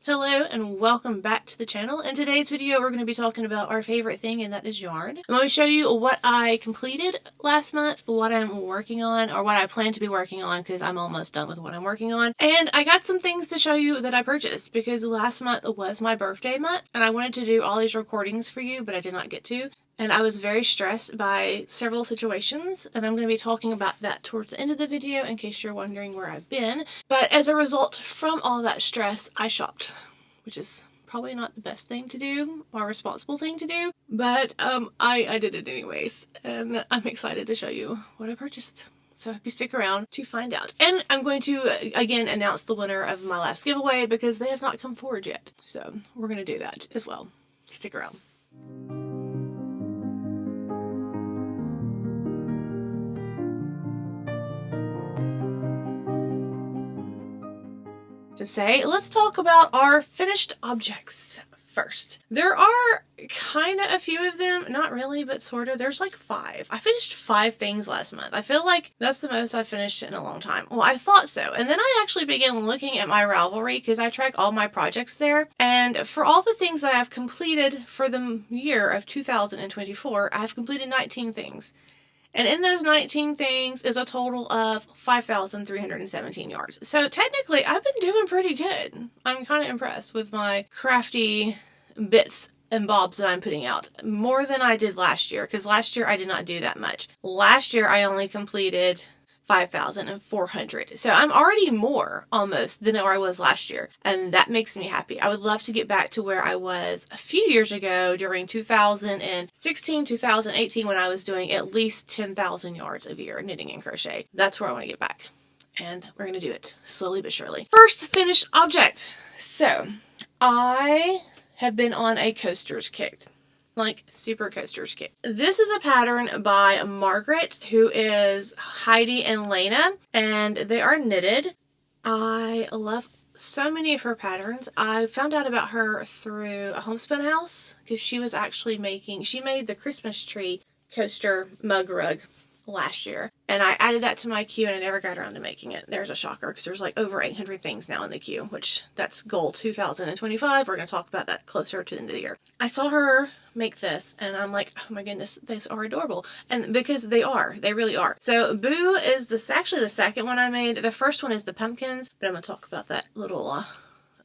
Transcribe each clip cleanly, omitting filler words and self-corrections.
Hello and welcome back to the channel. In today's video we're going to be talking about our favorite thing, and that is yarn. I'm going to show you what I completed last month, what I'm working on, or what I plan to be working on because I'm almost done with what I'm working on. And I got some things to show you that I purchased because last month was my birthday month and I wanted to do all these recordings for you, but I did not get to. And I was very stressed by several situations, and I'm going to be talking about that towards the end of the video in case you're wondering where I've been. But as a result from all that stress, I shopped, which is probably not the best thing to do or responsible thing to do, but I did it anyways, and I'm excited to show you what I purchased. So if you stick around to find out. And I'm going to again announce the winner of my last giveaway because they have not come forward yet. So we're going to do that as well. Stick around. Let's talk about our finished objects first. There are kind of a few of them, not really, but sort of. There's like 5. I finished 5 things last month. I feel like that's the most I've finished in a long time. Well, I thought so. And then I actually began looking at my Ravelry because I track all my projects there. And for all the things that I've completed for the year of 2024, I've completed 19 things. And in those 19 things is a total of 5,317 yards. So technically, I've been doing pretty good. I'm kind of impressed with my crafty bits and bobs that I'm putting out. More than I did last year, because last year I did not do that much. Last year I only completed 5,400. So I'm already more almost than where I was last year. And that makes me happy. I would love to get back to where I was a few years ago during 2016, 2018 when I was doing at least 10,000 yards a year knitting and crochet. That's where I want to get back. And we're going to do it slowly but surely. First finished object. So I have been on a coasters kick. Like super coasters kit. This is a pattern by Margaret, who is Heidi and Lena, and they are knitted. I love so many of her patterns. I found out about her through a homespun house because she was actually she made the Christmas tree coaster mug rug last year, and I added that to my queue and I never got around to making it. There's a shocker because there's like over 800 things now in the queue, which that's goal 2025. We're going to talk about that closer to the end of the year. I saw her make this and I'm like, oh my goodness, these are adorable. And because they really are. So Boo is actually the second one I made. The first one is the pumpkins, but I'm going to talk about that little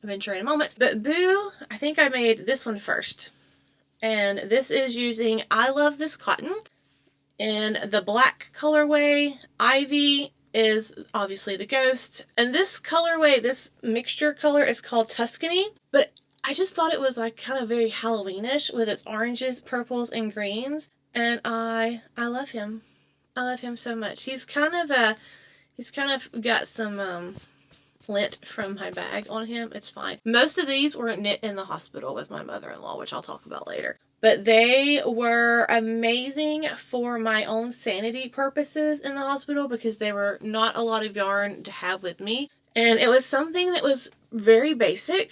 adventure in a moment. But Boo, I think I made this one first. And this is using I Love This Cotton. In the black colorway. Ivy is obviously the ghost. And this colorway, this mixture color is called Tuscany. But I just thought it was like kind of very Halloweenish with its oranges, purples, and greens. And I love him. I love him so much. He's kind of got some lint from my bag on him. It's fine. Most of these were knit in the hospital with my mother-in-law, which I'll talk about later. But they were amazing for my own sanity purposes in the hospital because they were not a lot of yarn to have with me. And it was something that was very basic,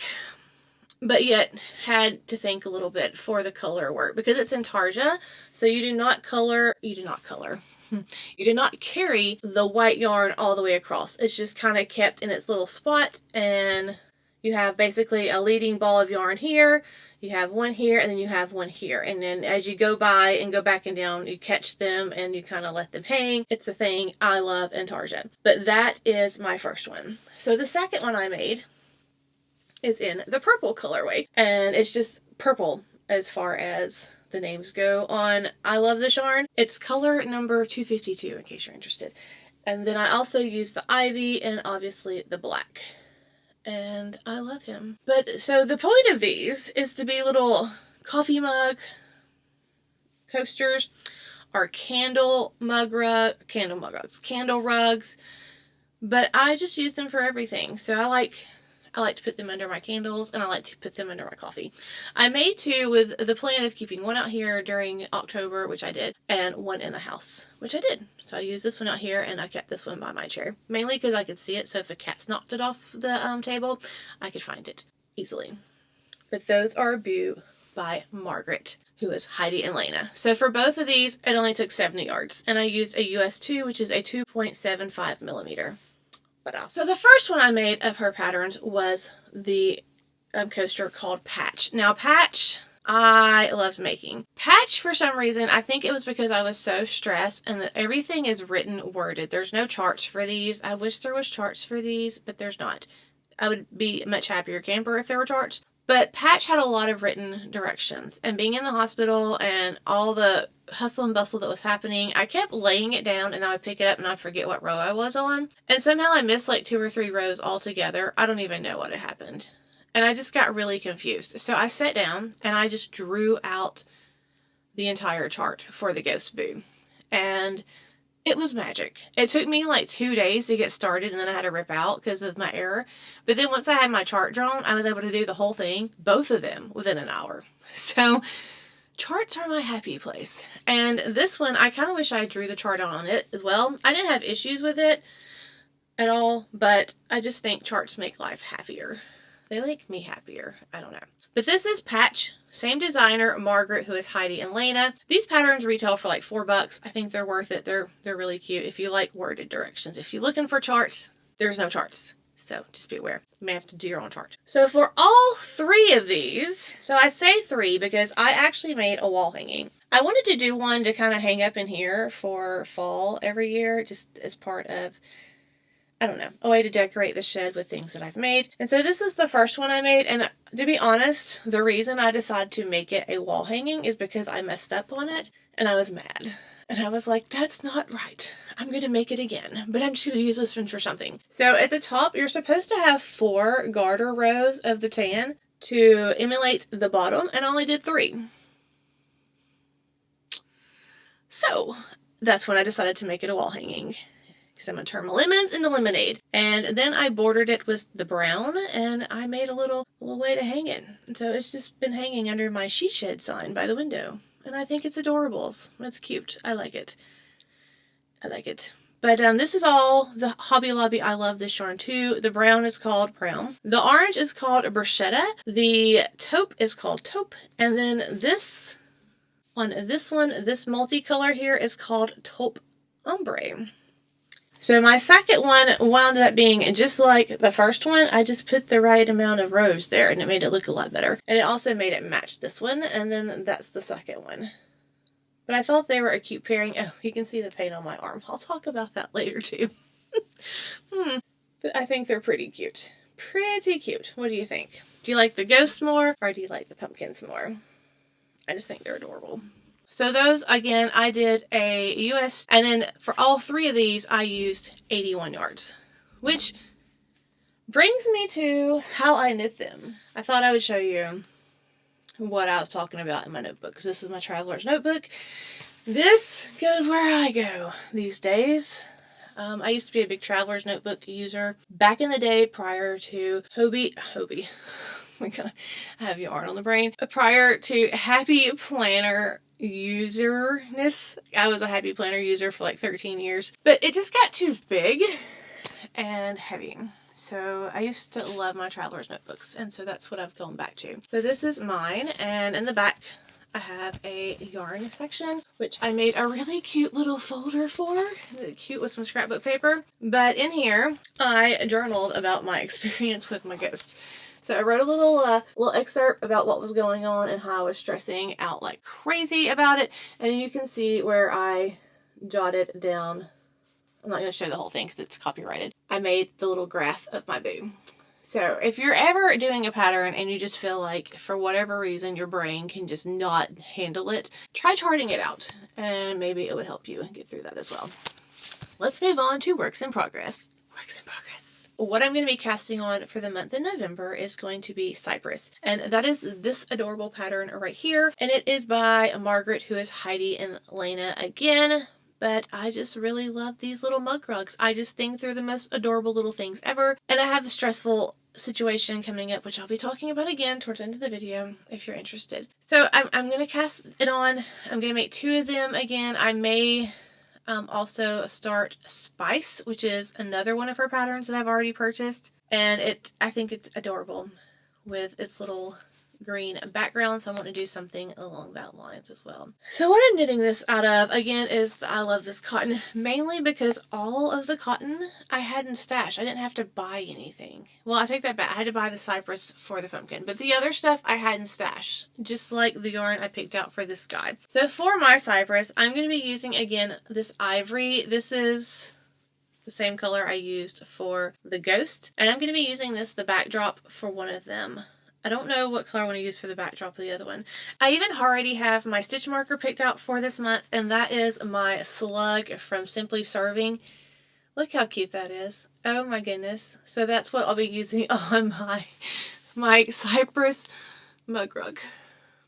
but yet had to think a little bit for the color work because it's Intarsia. So you do not carry the white yarn all the way across. It's just kind of kept in its little spot, and you have basically a leading ball of yarn here. You have one here, and then you have one here. And then as you go by and go back and down, you catch them and you kind of let them hang. It's a thing I love Intarsia. But that is my first one. So the second one I made is in the purple colorway. And it's just purple as far as the names go on I Love This Yarn. It's color number 252 in case you're interested. And then I also use the ivy and obviously the black. And I love him. But so the point of these is to be little coffee mug coasters or candle rugs. But I just use them for everything. So I like to put them under my candles, and I like to put them under my coffee. I made 2 with the plan of keeping one out here during October, which I did, and one in the house, which I did. So I used this one out here, and I kept this one by my chair. Mainly because I could see it, so if the cats knocked it off the table, I could find it easily. But those are Boo by Margaret, who is Heidi and Lena. So for both of these, it only took 70 yards, and I used a US 2, which is a 2.75 millimeter. So the first one I made of her patterns was the coaster called Patch. Now, Patch, I love making. Patch, for some reason, I think it was because I was so stressed and that everything is written worded. There's no charts for these. I wish there was charts for these, but there's not. I would be a much happier camper if there were charts. But Patch had a lot of written directions. And being in the hospital and all the hustle and bustle that was happening, I kept laying it down and I would pick it up and I'd forget what row I was on. And somehow I missed like 2 or 3 rows altogether. I don't even know what had happened. And I just got really confused. So I sat down and I just drew out the entire chart for the Ghost Boo. And it was magic. It took me like 2 days to get started and then I had to rip out because of my error. But then once I had my chart drawn, I was able to do the whole thing, both of them, within an hour. So charts are my happy place. And this one, I kind of wish I drew the chart on it as well. I didn't have issues with it at all, but I just think charts make life happier. They make me happier. I don't know. But this is Patch. Same designer, Margaret, who is Heidi and Lena. These patterns retail for like $4. I think they're worth it. They're really cute if you like worded directions. If you're looking for charts, there's no charts. So just be aware. You may have to do your own chart. So for all 3 of these, so I say 3 because I actually made a wall hanging. I wanted to do one to kind of hang up in here for fall every year, just as part of, I don't know, a way to decorate the shed with things that I've made. And so this is the first one I made. And to be honest, the reason I decided to make it a wall hanging is because I messed up on it and I was mad. And I was like, that's not right. I'm going to make it again, but I'm just going to use this one for something. So at the top, you're supposed to have 4 garter rows of the tan to emulate the bottom, and I only did 3. So that's when I decided to make it a wall hanging. I'm going to turn my lemons into lemonade. And then I bordered it with the brown and I made a little way to hang it. And so it's just been hanging under my she shed sign by the window. And I think it's adorable. It's cute. I like it. I like it. But this is all the Hobby Lobby. I love this yarn too. The brown is called brown. The orange is called bruschetta. The taupe is called taupe. And then this multicolor here is called taupe ombre. So my second one wound up being just like the first one. I just put the right amount of rows there and it made it look a lot better. And it also made it match this one. And then that's the second one. But I thought they were a cute pairing. Oh, you can see the paint on my arm. I'll talk about that later too. But I think they're pretty cute. Pretty cute. What do you think? Do you like the ghosts more or do you like the pumpkins more? I just think they're adorable. So those, again, I did a US, and then for all 3 of these, I used 81 yards, which brings me to how I knit them. I thought I would show you what I was talking about in my notebook, because this is my traveler's notebook. This goes where I go these days. I used to be a big traveler's notebook user back in the day prior to Hobie. Oh my god, I have yarn on the brain. Prior to Happy Planner userness. I was a Happy Planner user for like 13 years, but it just got too big and heavy. So I used to love my traveler's notebooks, and so that's what I've gone back to. So this is mine, and in the back I have a yarn section, which I made a really cute little folder for. Cute with some scrapbook paper. But in here, I journaled about my experience with my ghost. So I wrote a little excerpt about what was going on and how I was stressing out like crazy about it. And you can see where I jotted down. I'm not going to show the whole thing because it's copyrighted. I made the little graph of my boo. So if you're ever doing a pattern and you just feel like for whatever reason your brain can just not handle it, try charting it out and maybe it would help you get through that as well. Let's move on to works in progress. Works in progress. What I'm going to be casting on for the month of November is going to be Cypress. And that is this adorable pattern right here. And it is by Margaret, who is Heidi and Lena again. But I just really love these little mug rugs. I just think they're the most adorable little things ever. And I have a stressful situation coming up, which I'll be talking about again towards the end of the video if you're interested. So I'm going to cast it on. I'm going to make 2 of them again. I may also start Spice, which is another one of her patterns that I've already purchased. And I think it's adorable with its little green background, so I want to do something along that lines as well. So what I'm knitting this out of, again, is I love this cotton, mainly because all of the cotton I had in stash. I didn't have to buy anything. Well, I take that back. I had to buy the cypress for the pumpkin, but the other stuff I had in stash, just like the yarn I picked out for this guide. So for my cypress, I'm going to be using, again, this ivory. This is the same color I used for the ghost, and I'm going to be using this, the backdrop, for one of them. I don't know what color I want to use for the backdrop of the other one. I even already have my stitch marker picked out for this month, and that is my Slug from Simply Serving. Look how cute that is. Oh my goodness. So that's what I'll be using on my cypress mug rug.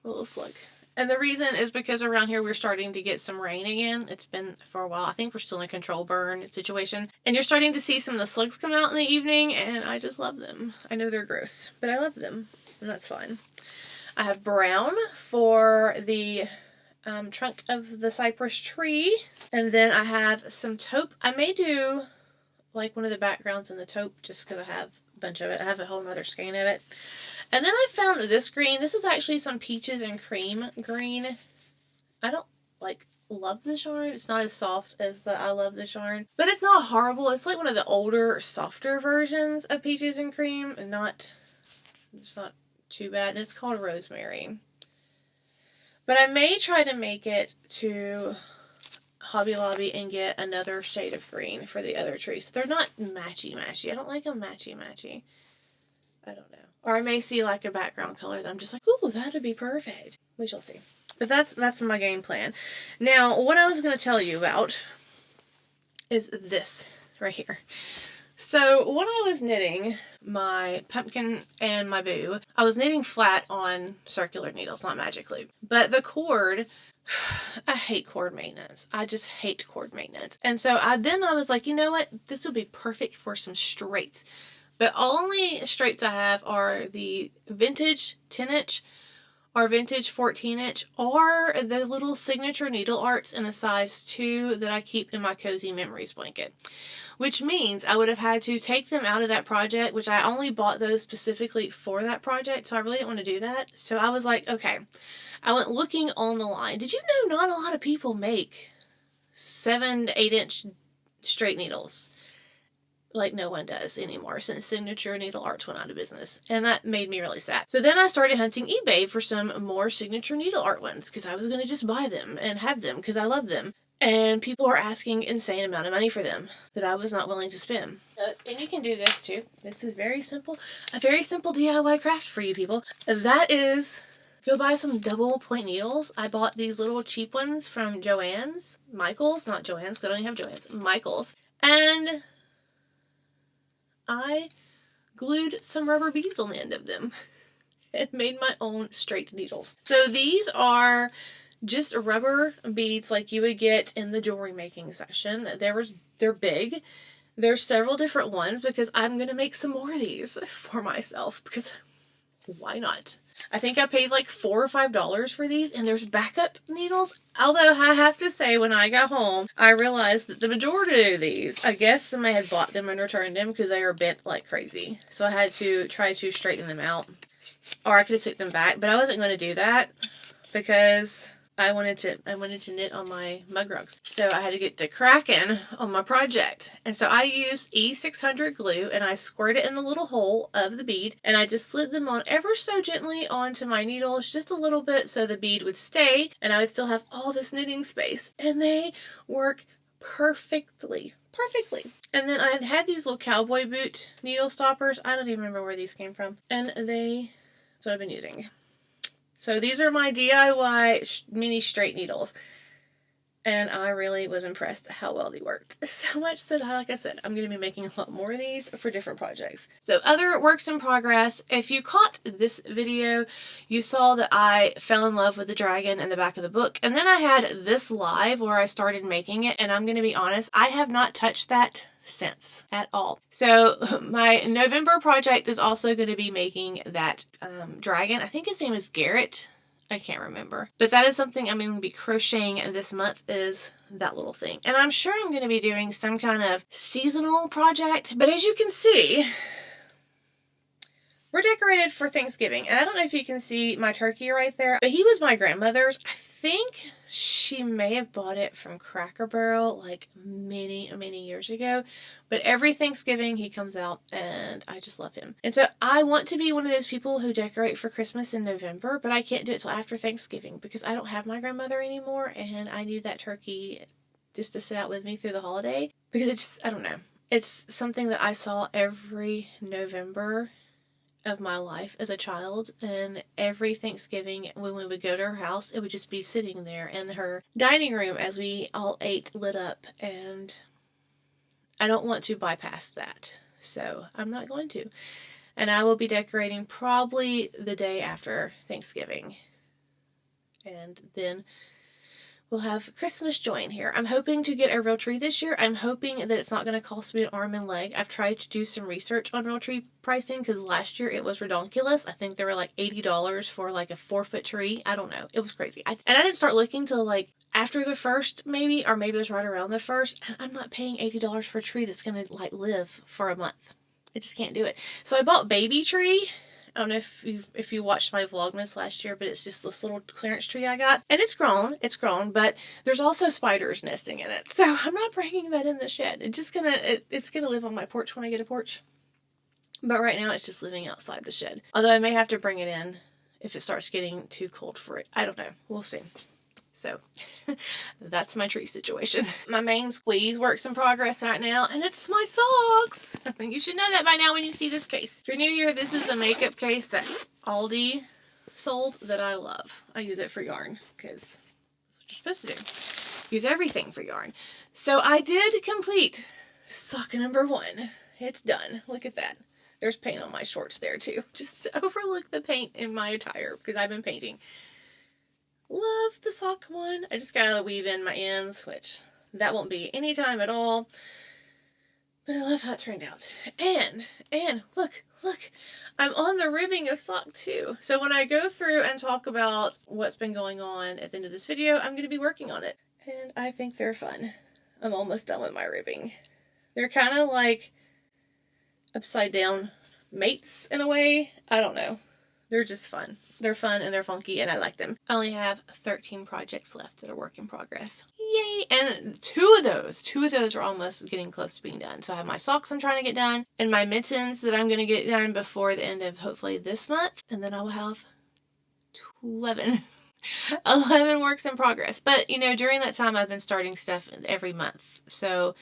A little slug. And the reason is because around here we're starting to get some rain again. It's been for a while. I think we're still in a control burn situation. And you're starting to see some of the slugs come out in the evening, and I just love them. I know they're gross, but I love them, and that's fine. I have brown for the trunk of the cypress tree. And then I have some taupe. I may do like one of the backgrounds in the taupe just because I have a bunch of it. I have a whole other skein of it. And then I found this green. This is actually some peaches and cream green. I don't love this yarn. It's not as soft as the I love this yarn, but it's not horrible. It's like one of the older, softer versions of peaches and cream, and it's not too bad. And it's called Rosemary. But I may try to make it to Hobby Lobby and get another shade of green for the other trees. They're not matchy-matchy. I don't like them matchy-matchy. I don't know. Or I may see like a background color that I'm just like, ooh, that would be perfect. We shall see. But that's my game plan. Now, what I was going to tell you about is this right here. So when I was knitting my pumpkin and my boo, I was knitting flat on circular needles, not magic loop. But the cord, I hate cord maintenance. I just hate cord maintenance. And so I was like, you know what? This would be perfect for some straights. But only straights I have are the vintage 10-inch or vintage 14-inch or the little signature needle arts in a size 2 that I keep in my Cozy Memories blanket. Which means I would have had to take them out of that project, which I only bought those specifically for that project, so I really didn't want to do that. So I was like, okay. I went looking on the line. Did you know not a lot of people make 7 to 8-inch straight needles? Like no one does anymore since Signature Needle Arts went out of business. And that made me really sad. So then I started hunting eBay for some more Signature Needle Art ones because I was going to just buy them and have them because I love them. And people are asking insane amount of money for them that I was not willing to spend. And you can do this too. This is very simple. A very simple DIY craft for you people. That is, go buy some double point needles. I bought these little cheap ones from Joann's. Michael's, not Joann's, because I don't even have Joann's. Michael's. And I glued some rubber beads on the end of them and made my own straight needles. So these are just rubber beads like you would get in the jewelry making section. They're big. There's several different ones because I'm going to make some more of these for myself because why not? I think I paid like $4 or $5 for these, and there's backup needles. Although I have to say, when I got home, I realized that the majority of these, I guess somebody had bought them and returned them because they were bent like crazy. So I had to try to straighten them out. Or I could have took them back, but I wasn't going to do that because I wanted to knit on my mug rugs. So I had to get to cracking on my project. And so I used E600 glue and I squirt it in the little hole of the bead and I just slid them on ever so gently onto my needles, just a little bit so the bead would stay and I would still have all this knitting space. And they work perfectly. And then I had these little cowboy boot needle stoppers. I don't even remember where these came from. And that's what I've been using. So these are my DIY mini straight needles. And I really was impressed how well they worked. So much that, like I said, I'm going to be making a lot more of these for different projects. So other works in progress. If you caught this video, you saw that I fell in love with the dragon in the back of the book. And then I had this live where I started making it. And I'm going to be honest, I have not touched that since at all. So my November project is also going to be making that dragon. I think his name is Garrett. I can't remember. But that is something I'm going to be crocheting this month, is that little thing. And I'm sure I'm going to be doing some kind of seasonal project. But as you can see, we're decorated for Thanksgiving. And I don't know if you can see my turkey right there, but he was my grandmother's. I think she may have bought it from Cracker Barrel like many, many years ago. But every Thanksgiving he comes out and I just love him. And so I want to be one of those people who decorate for Christmas in November, but I can't do it till after Thanksgiving because I don't have my grandmother anymore and I need that turkey just to sit out with me through the holiday. Because it's, I don't know, it's something that I saw every November of my life as a child, and every Thanksgiving when we would go to her house, it would just be sitting there in her dining room as we all ate, lit up, and I don't want to bypass that, so I'm not going to. And I will be decorating probably the day after Thanksgiving, and then we'll have Christmas joy in here. I'm hoping to get a real tree this year. I'm hoping that it's not going to cost me an arm and leg. I've tried to do some research on real tree pricing because last year it was redonkulous. I think they were like $80 for like a 4-foot tree. I don't know. It was crazy. And I didn't start looking till like after the first maybe, or maybe it was right around the first. And I'm not paying $80 for a tree that's going to like live for a month. I just can't do it. So I bought baby tree. I don't know if you watched my Vlogmas last year, but it's just this little clearance tree I got. And it's grown, but there's also spiders nesting in it. So I'm not bringing that in the shed. It's gonna live on my porch when I get a porch. But right now it's just living outside the shed. Although I may have to bring it in if it starts getting too cold for it. I don't know. We'll see. So that's my tree situation. My main squeeze works in progress right now, and it's my socks. You should know that by now when you see this case. If you're new here, this is a makeup case that Aldi sold that I love. I use it for yarn because that's what you're supposed to do. Use everything for yarn. So I did complete sock number 1. It's done. Look at that. There's paint on my shorts there too. Just overlook the paint in my attire because I've been painting. Love the sock one. I just gotta weave in my ends, which that won't be any time at all. But I love how it turned out. And look, I'm on the ribbing of sock 2. So when I go through and talk about what's been going on at the end of this video, I'm going to be working on it. And I think they're fun. I'm almost done with my ribbing. They're kind of like upside down mates in a way. I don't know. They're just fun. They're fun and they're funky and I like them. I only have 13 projects left that are work in progress. Yay! And two of those are almost getting close to being done. So I have my socks I'm trying to get done and my mittens that I'm going to get done before the end of hopefully this month. And then I will have 11 works in progress. But you know, during that time I've been starting stuff every month. So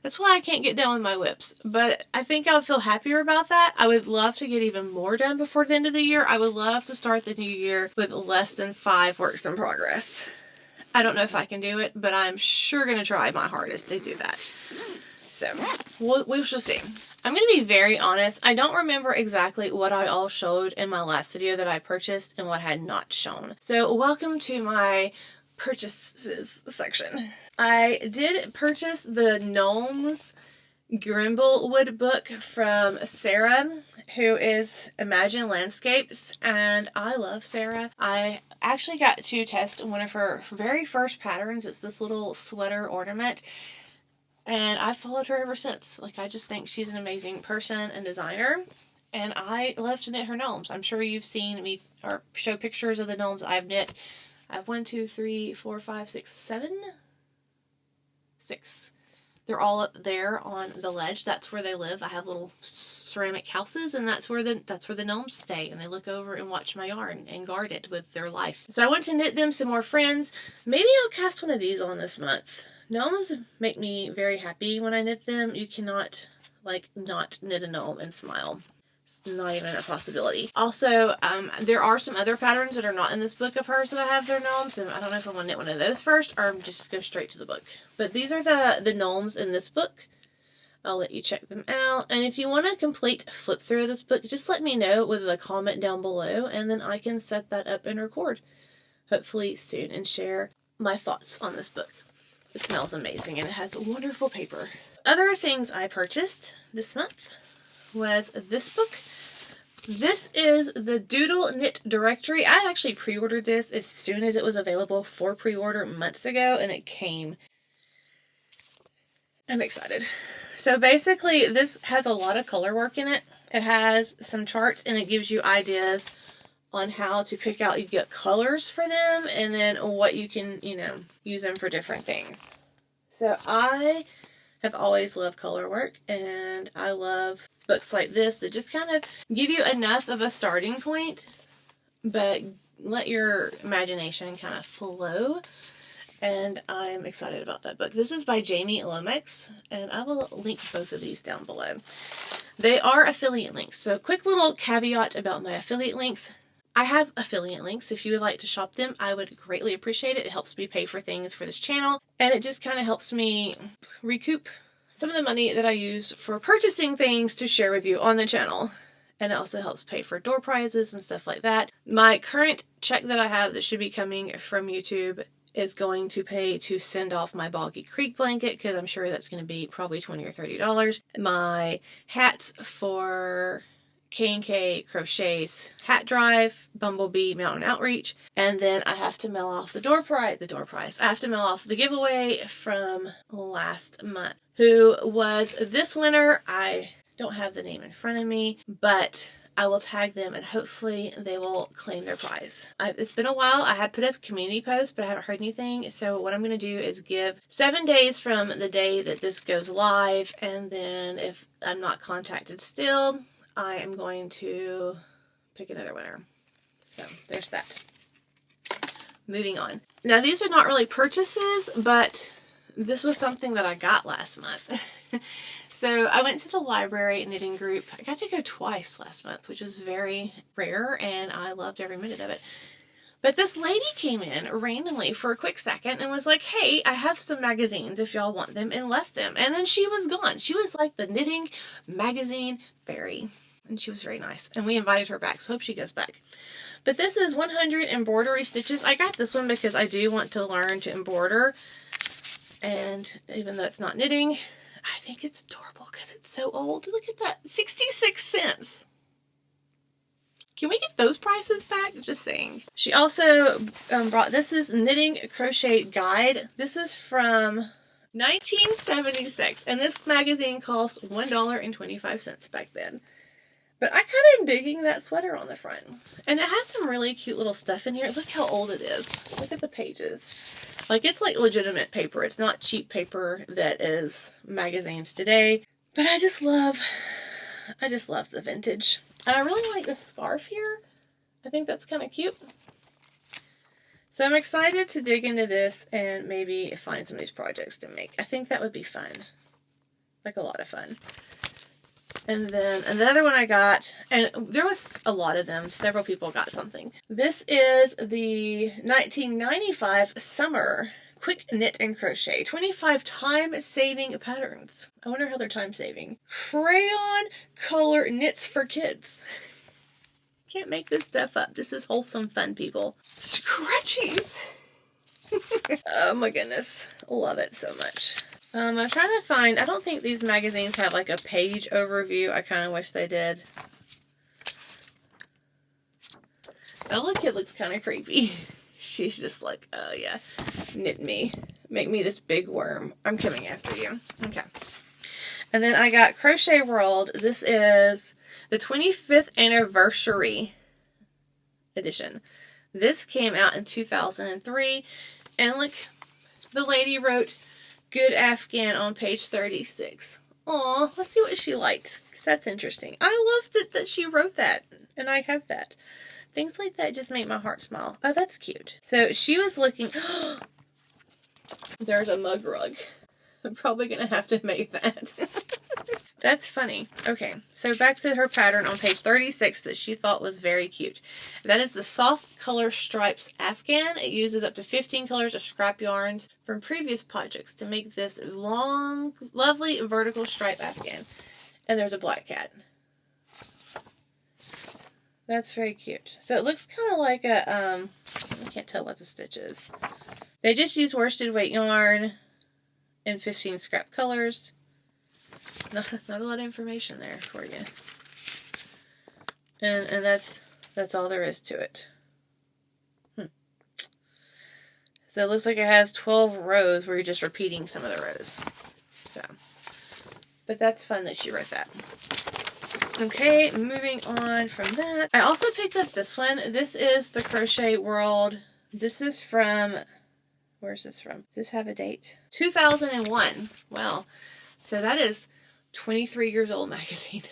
that's why I can't get done with my whips. But I think I'll feel happier about that. I would love to get even more done before the end of the year. I would love to start the new year with less than 5 works in progress. I don't know if I can do it, but I'm sure going to try my hardest to do that. So, we shall see. I'm going to be very honest. I don't remember exactly what I all showed in my last video that I purchased and what I had not shown. So, welcome to my purchases section. I did purchase the Gnomes Grimblewood book from Sarah, who is Imagine Landscapes, and I love Sarah. I actually got to test one of her very first patterns. It's this little sweater ornament, and I've followed her ever since. Like, I just think she's an amazing person and designer, and I love to knit her gnomes. I'm sure you've seen me or show pictures of the gnomes I've knit. I have 1, 2, 3, 4, 5, 6, 7. 6. They're all up there on the ledge. That's where they live. I have little ceramic houses, and that's where the gnomes stay, and they look over and watch my yarn and guard it with their life. So I want to knit them some more friends. Maybe I'll cast one of these on this month. Gnomes make me very happy when I knit them. You cannot like not knit a gnome and smile. It's not even a possibility. Also, there are some other patterns that are not in this book of hers that I have their gnomes, and I don't know if I want to knit one of those first or just go straight to the book. But these are the gnomes in this book. I'll let you check them out. And if you want a complete flip through of this book, just let me know with a comment down below, and then I can set that up and record hopefully soon and share my thoughts on this book. It smells amazing and it has wonderful paper. Other things I purchased this month was this book. This is the Doodle Knit Directory. I actually pre-ordered this as soon as it was available for pre-order months ago, and it came. I'm excited. So basically, this has a lot of color work in it. It has some charts and it gives you ideas on how to pick out, you get colors for them, and then what you can, you know, use them for different things. So I have always loved color work, and I love books like this that just kind of give you enough of a starting point, but let your imagination kind of flow. And I'm excited about that book. This is by Jamie Lomax, and I will link both of these down below. They are affiliate links. So quick little caveat about my affiliate links. I have affiliate links. If you would like to shop them, I would greatly appreciate it. It helps me pay for things for this channel, and it just kind of helps me recoup some of the money that I use for purchasing things to share with you on the channel. And it also helps pay for door prizes and stuff like that. My current check that I have that should be coming from YouTube is going to pay to send off my Boggy Creek blanket, because I'm sure that's going to be probably $20 or $30. My hats for K&K Crochet's hat drive, Bumblebee Mountain Outreach, and then I have to mail off the door prize. I have to mail off the giveaway from last month. Who was this winner? I don't have the name in front of me, but I will tag them and hopefully they will claim their prize. It's been a while. I had put up a community post, but I haven't heard anything. So what I'm going to do is give 7 days from the day that this goes live, and then if I'm not contacted still, I am going to pick another winner. So there's that. Moving on. Now these are not really purchases, but this was something that I got last month. So I went to the library knitting group. I got to go twice last month, which was very rare, and I loved every minute of it. But this lady came in randomly for a quick second and was like, hey, I have some magazines if y'all want them, and left them. And then she was gone. She was like the knitting magazine fairy. And she was very nice. And we invited her back, so I hope she goes back. But this is 100 embroidery stitches. I got this one because I do want to learn to embroider. And even though it's not knitting, I think it's adorable because it's so old. Look at that. 66 cents. Can we get those prices back? Just saying. She also brought, this is Knitting Crochet Guide. This is from 1976. And this magazine cost $1.25 back then. But I kind of am digging that sweater on the front. And it has some really cute little stuff in here. Look how old it is. Look at the pages. Like, it's like legitimate paper. It's not cheap paper that is magazines today. But I just love the vintage. And I really like this scarf here. I think that's kind of cute. So I'm excited to dig into this and maybe find some of these projects to make. I think that would be fun. Like, a lot of fun. And then another one I got, and there was a lot of them. Several people got something. This is the 1995 Summer Quick Knit and Crochet. 25 time-saving patterns. I wonder how they're time-saving. Crayon color knits for kids. Can't make this stuff up. This is wholesome fun, people. Scrunchies. Oh my goodness. Love it so much. I'm trying to find, I don't think these magazines have like a page overview. I kind of wish they did. That little kid looks kind of creepy. She's just like, oh yeah, knit me. Make me this big worm. I'm coming after you. Okay. And then I got Crochet World. This is the 25th anniversary edition. This came out in 2003. And look, the lady wrote Good Afghan on page 36. Aw, let's see what she liked. That's interesting. I love that she wrote that. And I have that. Things like that just make my heart smile. Oh, that's cute. So she was looking. There's a mug rug. I'm probably going to have to make that. That's funny. Okay, so back to her pattern on page 36 that she thought was very cute. That is the Soft Color Stripes Afghan. It uses up to 15 colors of scrap yarns from previous projects to make this long, lovely vertical stripe Afghan. And there's a black cat. That's very cute. So it looks kind of like a, I can't tell what the stitch is. They just use worsted weight yarn in 15 scrap colors. Not a lot of information there for you. And that's all there is to it. So it looks like it has 12 rows where you're just repeating some of the rows. So, but that's fun that she wrote that. Okay, moving on from that. I also picked up this one. This is the Crochet World. This is from, where's this from? Does this have a date? 2001. Wow. So that is 23 years old magazine.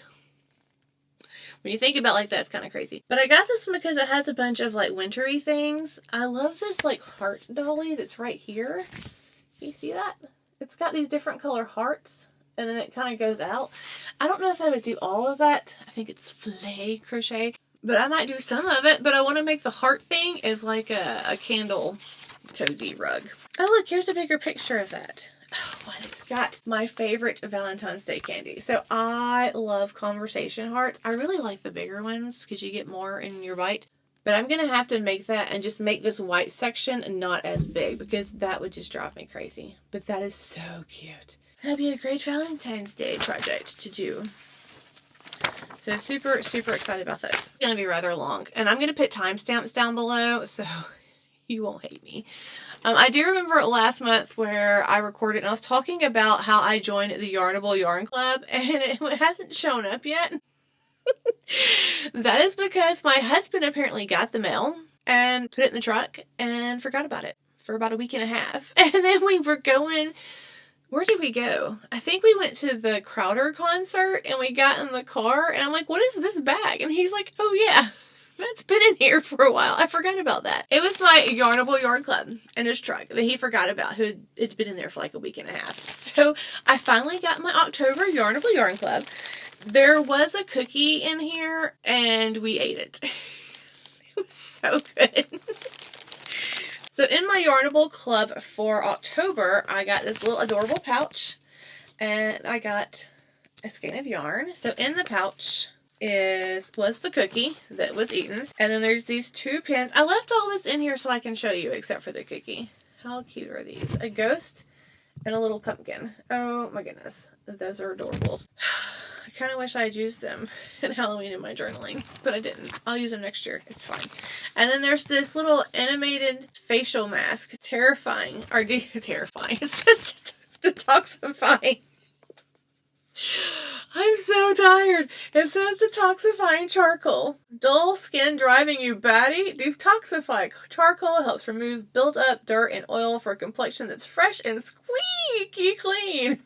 When you think about like that, it's kind of crazy. But I got this one because it has a bunch of like wintry things. I love this like heart dolly that's right here. Can you see that? It's got these different color hearts and then it kind of goes out. I don't know if I would do all of that. I think it's filet crochet, but I might do some of it. But I want to make the heart thing as like a candle cozy rug. Oh look, here's a bigger picture of that. Oh, and it's got my favorite Valentine's Day candy. So I love conversation hearts. I really like the bigger ones because you get more in your bite. But I'm going to have to make that and just make this white section not as big because that would just drive me crazy. But that is so cute. That'd be a great Valentine's Day project to do. So super, super excited about this. It's going to be rather long. And I'm going to put timestamps down below so you won't hate me. I do remember last month where I recorded and I was talking about how I joined the Yarnable Yarn Club and it hasn't shown up yet. That is because my husband apparently got the mail and put it in the truck and forgot about it for about a week and a half. And then we were going, where did we go? I think we went to the Crowder concert and we got in the car and I'm like, what is this bag? And he's like, oh yeah. That's been in here for a while. I forgot about that. It was my Yarnable Yarn Club in his truck that he forgot about. It's been in there for like a week and a half. So I finally got my October Yarnable Yarn Club. There was a cookie in here and we ate it. It was so good. So in my Yarnable Club for October, I got this little adorable pouch and I got a skein of yarn. So in the pouch was the cookie that was eaten. And then there's these 2 pins. I left all this in here so I can show you except for the cookie. How cute are these? A ghost and a little pumpkin. Oh my goodness. Those are adorables. I kind of wish I had used them in Halloween in my journaling, but I didn't. I'll use them next year. It's fine. And then there's this little animated facial mask. Terrifying. Or terrifying. It says detoxifying. I'm so tired. It says detoxifying charcoal. Dull skin driving you batty? Detoxify charcoal helps remove built up dirt and oil for a complexion that's fresh and squeaky clean.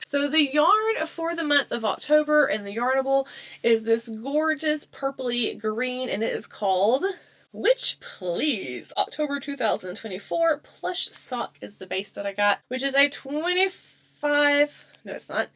So the yarn for the month of October in the Yarnable is this gorgeous purpley green and it is called Witch Please October 2024. Plush sock is the base that I got, which is a 25, no it's not,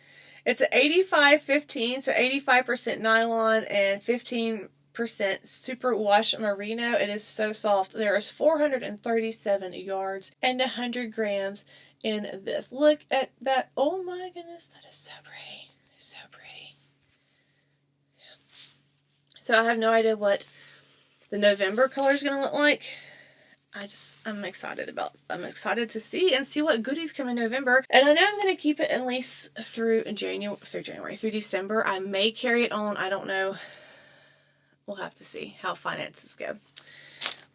it's an 85-15, so 85% nylon and 15% superwash merino. It is so soft. There is 437 yards and 100 grams in this. Look at that. Oh my goodness, that is so pretty. It's so pretty. Yeah. So I have no idea what the November color is going to look like. I'm excited to see what goodies come in November. And I know I'm going to keep it at least through December. I may carry it on. I don't know. We'll have to see how finances go.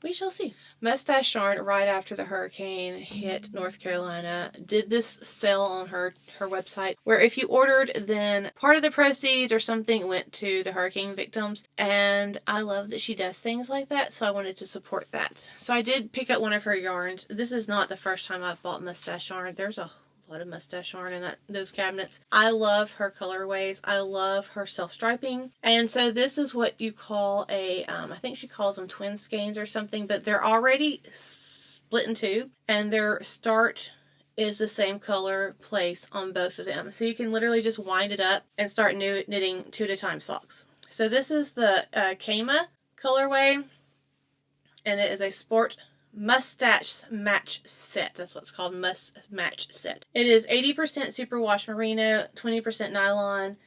We shall see. Mustache Yarn, right after the hurricane hit North Carolina, did this sale on her website where if you ordered, then part of the proceeds or something went to the hurricane victims. And I love that she does things like that, so I wanted to support that. So I did pick up one of her yarns. This is not the first time I've bought Mustache Yarn. There's a lot of Mustache Yarn in those cabinets. I love her colorways. I love her self-striping. And so this is what you call a, I think she calls them twin skeins or something, but they're already split in two and their start is the same color place on both of them. So you can literally just wind it up and start knitting 2 at a time socks. So this is the Kama colorway and it is a sport mustache match set. That's what it's called, match set. It is 80% superwash merino, 20% nylon,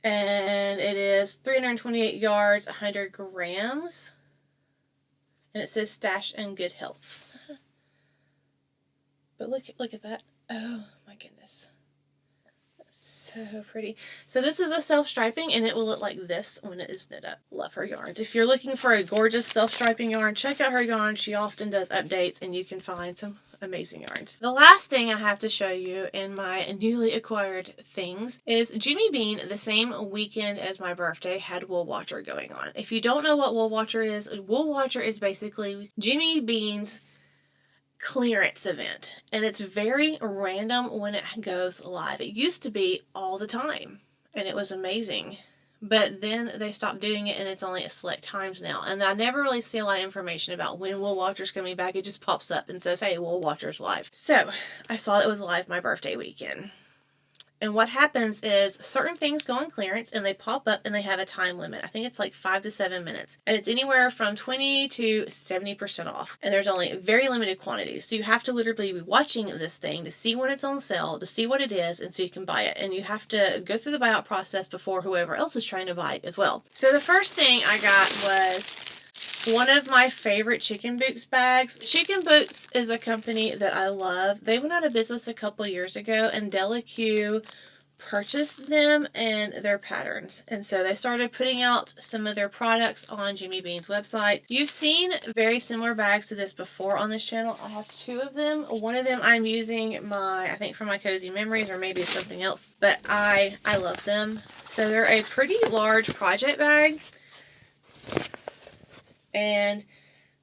and it is 328 yards, 100 grams. And it says stash in good health. But look at that. Oh my goodness. So pretty. So this is a self-striping and it will look like this when it is knit up. Love her yarns. If you're looking for a gorgeous self-striping yarn, check out her yarn. She often does updates and you can find some amazing yarns. The last thing I have to show you in my newly acquired things is Jimmy Bean, the same weekend as my birthday, had Wool Watcher going on. If you don't know what Wool Watcher is basically Jimmy Bean's clearance event, and it's very random when it goes live. It used to be all the time, and it was amazing. But then they stopped doing it, and it's only at select times now. And I never really see a lot of information about when Wool Watcher's coming back. It just pops up and says, hey, Wool Watcher's live. So I saw it was live my birthday weekend. And what happens is certain things go on clearance and they pop up and they have a time limit. I think it's like 5 to 7 minutes. And it's anywhere from 20 to 70% off. And there's only very limited quantities. So you have to literally be watching this thing to see when it's on sale, to see what it is, and so you can buy it. And you have to go through the buyout process before whoever else is trying to buy it as well. So the first thing I got was one of my favorite Chicken Boots bags. Chicken Boots is a company that I love. They went out of business a couple years ago, and Delaque purchased them and their patterns. And so they started putting out some of their products on Jimmy Bean's website. You've seen very similar bags to this before on this channel. I have 2 of them. One of them I'm using I think for my Cozy Memories, or maybe it's something else. But I love them. So they're a pretty large project bag. And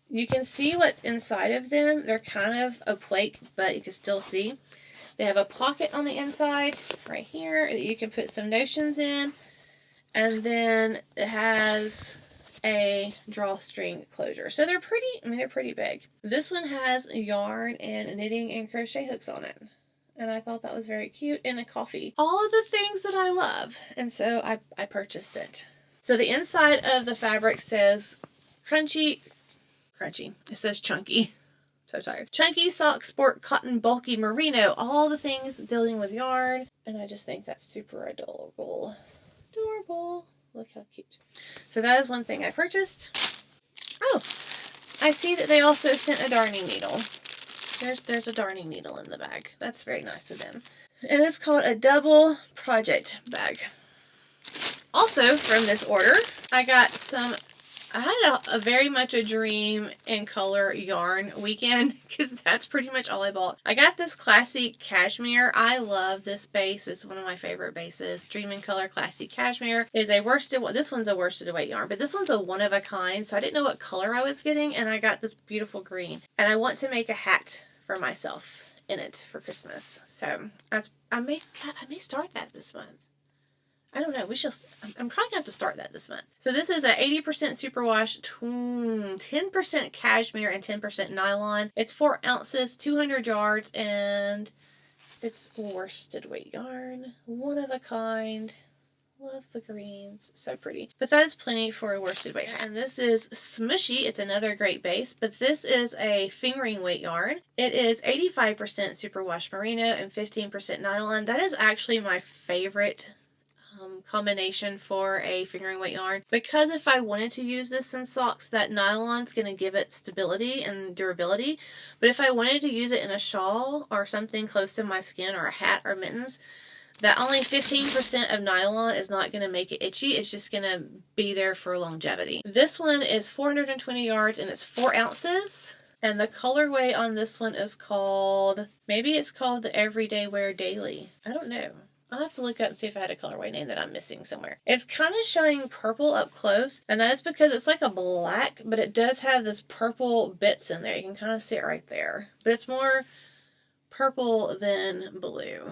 you can see what's inside of them. They're kind of opaque, but you can still see. They have a pocket on the inside right here that you can put some notions in. And then it has a drawstring closure. So they're pretty big. This one has yarn and knitting and crochet hooks on it. And I thought that was very cute, and a coffee. All of the things that I love. And so I purchased it. So the inside of the fabric says crunchy. It says chunky. So tired. Chunky, sock, sport, cotton, bulky, merino. All the things dealing with yarn. And I just think that's super adorable. Adorable. Look how cute. So that is one thing I purchased. Oh, I see that they also sent a darning needle. There's a darning needle in the bag. That's very nice of them. And it's called a double project bag. Also from this order, I got some... I had a very much a dream in color yarn weekend, because that's pretty much all I bought. I got this classy cashmere. I love this base. It's one of my favorite bases. Dream in Color Classy Cashmere is a worsted. This one's a worsted weight yarn, but this one's a one of a kind. So I didn't know what color I was getting, and I got this beautiful green. And I want to make a hat for myself in it for Christmas. So I may start that this month. I don't know. I'm probably going to have to start that this month. So this is a 80% superwash, 10% cashmere, and 10% nylon. It's 4 ounces, 200 yards, and it's worsted weight yarn. One of a kind. Love the greens. So pretty. But that is plenty for a worsted weight. And this is Smushy. It's another great base. But this is a fingering weight yarn. It is 85% superwash merino and 15% nylon. That is actually my favorite combination for a fingering weight yarn, because if I wanted to use this in socks, that nylon's going to give it stability and durability. But if I wanted to use it in a shawl or something close to my skin, or a hat or mittens, that only 15% of nylon is not going to make it itchy. It's just going to be there for longevity. This one is 420 yards and it's 4 ounces. And the colorway on this one is called, maybe it's called the Everyday Wear Daily. I don't know. I'll have to look up and see if I had a colorway name that I'm missing somewhere. It's kind of showing purple up close, and that's because it's like a black, but it does have this purple bits in there. You can kind of see it right there. But it's more purple than blue.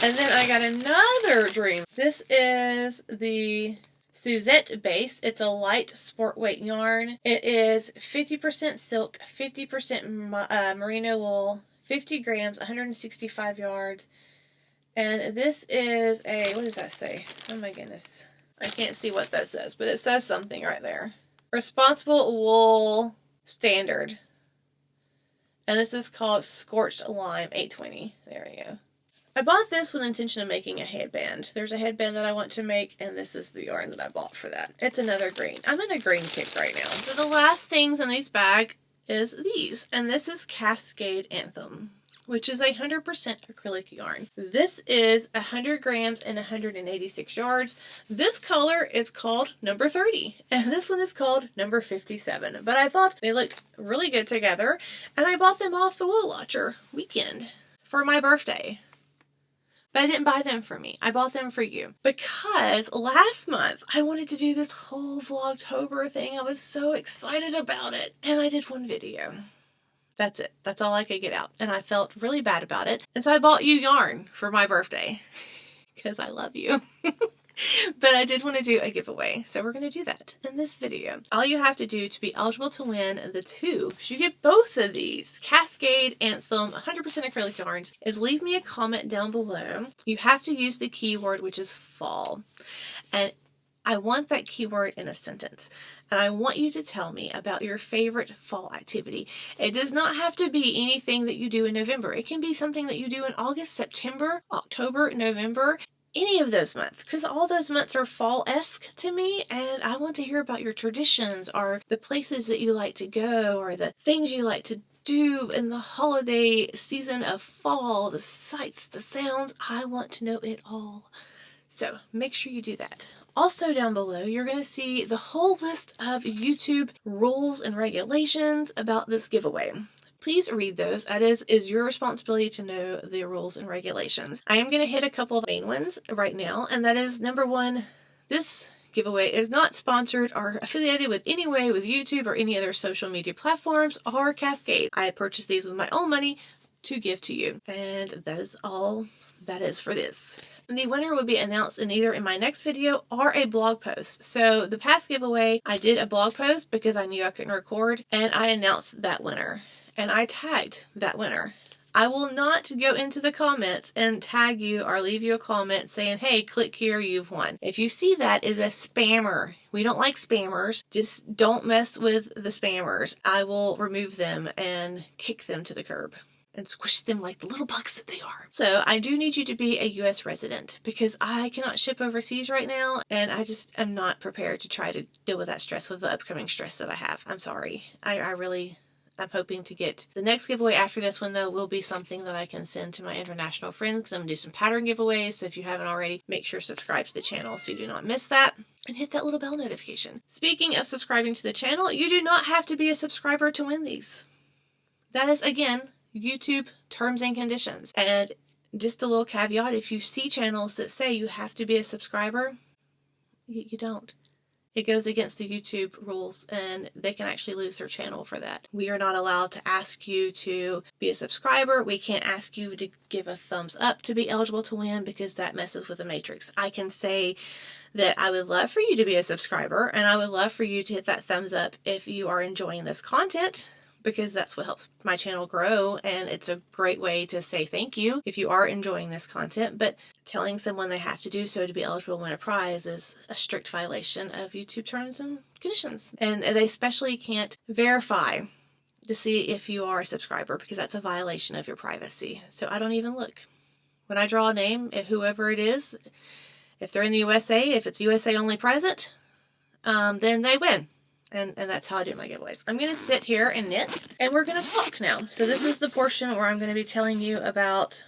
And then I got another dream. This is the Suzette base. It's a light sport weight yarn. It is 50% silk, 50% merino wool, 50 grams, 165 yards. And this is a, what does that say? Oh my goodness. I can't see what that says, but it says something right there. Responsible Wool Standard. And this is called Scorched Lime 820. There we go. I bought this with the intention of making a headband. There's a headband that I want to make, and this is the yarn that I bought for that. It's another green. I'm in a green kick right now. So the last things in these bag is these. And this is Cascade Anthem. which is 100% acrylic yarn. This is 100 grams and 186 yards. This color is called number 30, and this one is called number 57. But I thought they looked really good together, and I bought them off the Wool Watcher weekend for my birthday. But I didn't buy them for me. I bought them for you. Because last month, I wanted to do this whole Vlogtober thing. I was so excited about it. And I did one video. That's it. That's all I could get out. And I felt really bad about it. And so I bought you yarn for my birthday. Because I love you. But I did want to do a giveaway. So we're going to do that in this video. All you have to do to be eligible to win the two, because you get both of these, Cascade Anthem 100% acrylic yarns, is leave me a comment down below. You have to use the keyword, which is fall. And I want that keyword in a sentence. And I want you to tell me about your favorite fall activity. It does not have to be anything that you do in November. It can be something that you do in August, September, October, November, any of those months, because all those months are fall-esque to me, and I want to hear about your traditions, or the places that you like to go, or the things you like to do in the holiday season of fall, the sights, the sounds. I want to know it all. So make sure you do that. Also down below, you're going to see the whole list of YouTube rules and regulations about this giveaway. Please read those. That is your responsibility to know the rules and regulations. I am going to hit a couple of main ones right now, and that is number one, this giveaway is not sponsored or affiliated with any way with YouTube or any other social media platforms or Cascade. I purchased these with my own money to give to you, and that is all that is for this. The winner will be announced in either in my next video or a blog post. So the past giveaway, I did a blog post because I knew I couldn't record, and I announced that winner. And I tagged that winner. I will not go into the comments and tag you or leave you a comment saying, hey, click here, you've won. If you see that as a spammer, we don't like spammers. Just don't mess with the spammers. I will remove them and kick them to the curb and squish them like the little bugs that they are. So I do need you to be a U.S. resident because I cannot ship overseas right now, and I just am not prepared to try to deal with that stress with the upcoming stress that I have. I'm sorry. I'm hoping to get the next giveaway after this one, though, will be something that I can send to my international friends, because I'm going to do some pattern giveaways. So if you haven't already, make sure to subscribe to the channel so you do not miss that, and hit that little bell notification. Speaking of subscribing to the channel, you do not have to be a subscriber to win these. That is, again, YouTube terms and conditions. And just a little caveat, if you see channels that say you have to be a subscriber, you don't. It goes against the YouTube rules, and they can actually lose their channel for that. We are not allowed to ask you to be a subscriber. We can't ask you to give a thumbs up to be eligible to win, because that messes with the matrix. I can say that I would love for you to be a subscriber, and I would love for you to hit that thumbs up if you are enjoying this content, because that's what helps my channel grow, and it's a great way to say thank you if you are enjoying this content. But telling someone they have to do so to be eligible to win a prize is a strict violation of YouTube terms and conditions. And they especially can't verify to see if you are a subscriber, because that's a violation of your privacy. So I don't even look. When I draw a name, if whoever it is, if they're in the USA, if it's USA only present, then they win. And that's how I do my giveaways. I'm going to sit here and knit, and we're going to talk now. So this is the portion where I'm going to be telling you about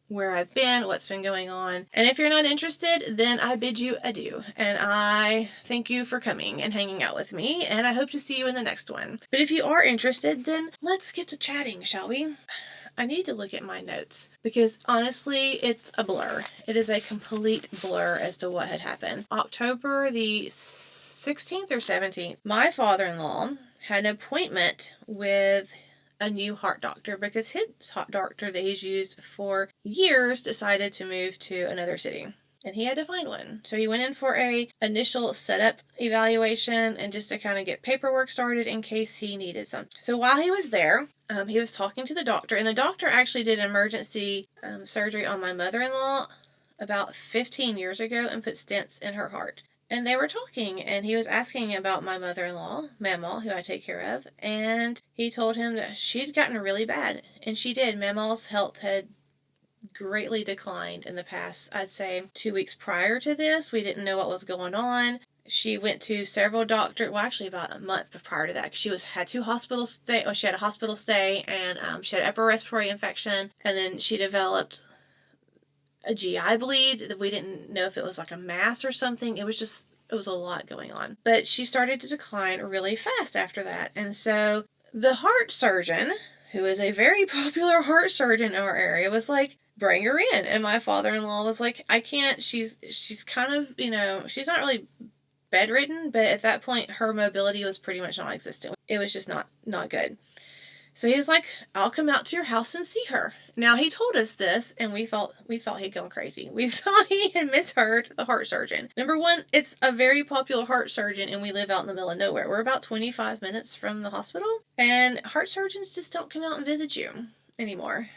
where I've been, what's been going on. And if you're not interested, then I bid you adieu. And I thank you for coming and hanging out with me, and I hope to see you in the next one. But if you are interested, then let's get to chatting, shall we? I need to look at my notes, because honestly, it's a blur. It is a complete blur as to what had happened. October the 16th or 17th, my father-in-law had an appointment with a new heart doctor, because his heart doctor that he's used for years decided to move to another city, and he had to find one. So he went in for a initial setup evaluation, and just to kind of get paperwork started in case he needed something. So while he was there, he was talking to the doctor, and the doctor actually did emergency surgery on my mother-in-law about 15 years ago and put stents in her heart. And they were talking, and he was asking about my mother-in-law, Mamaw, who I take care of, and he told him that she'd gotten really bad, and she did. Mamaw's health had greatly declined in the past, I'd say 2 weeks prior to this. We didn't know what was going on. She went to several doctors, well, actually about a month prior to that, because she had 2 hospital stay, she had a hospital stay, and she had upper respiratory infection, and then she developed a GI bleed that we didn't know if it was like a mass or something. It was a lot going on. But she started to decline really fast after that. And so the heart surgeon, who is a very popular heart surgeon in our area, was like, bring her in. And my father-in-law was like, I can't, she's kind of, she's not really bedridden, but at that point her mobility was pretty much non-existent. It was just not good. So he was like, I'll come out to your house and see her. Now, he told us this, and we thought he'd gone crazy. We thought he had misheard the heart surgeon. Number one, it's a very popular heart surgeon, and we live out in the middle of nowhere. We're about 25 minutes from the hospital, and heart surgeons just don't come out and visit you anymore.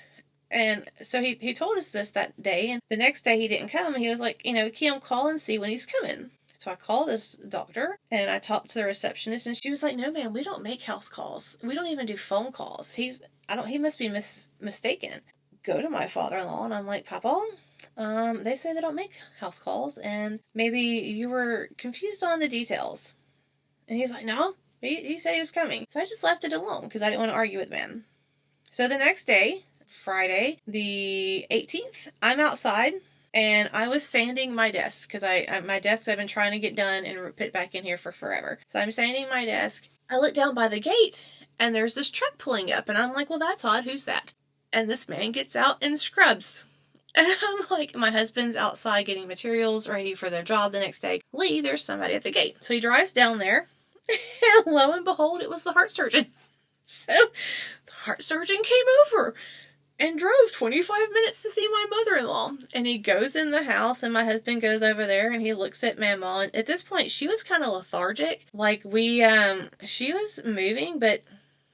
And so he told us this that day, and the next day he didn't come. He was like, Kim, call and see when he's coming. So I called this doctor, and I talked to the receptionist, and she was like, no, ma'am, we don't make house calls. We don't even do phone calls. He must be mistaken. Go to my father-in-law, and I'm like, Papa, they say they don't make house calls, and maybe you were confused on the details. And he's like, no, he said he was coming. So I just left it alone, because I didn't want to argue with the man. So the next day, Friday, the 18th, I'm outside, and I was sanding my desk, because my desk I've been trying to get done and put back in here for forever. So I'm sanding my desk. I look down by the gate, and there's this truck pulling up, and I'm like, well, that's odd. Who's that? And this man gets out and scrubs. And I'm like, my husband's outside getting materials ready for their job the next day. Lee, there's somebody at the gate. So he drives down there, and lo and behold, it was the heart surgeon. So the heart surgeon came over and drove 25 minutes to see my mother-in-law. And he goes in the house, and my husband goes over there, and he looks at Mama. And at this point, she was kind of lethargic. Like, she was moving, but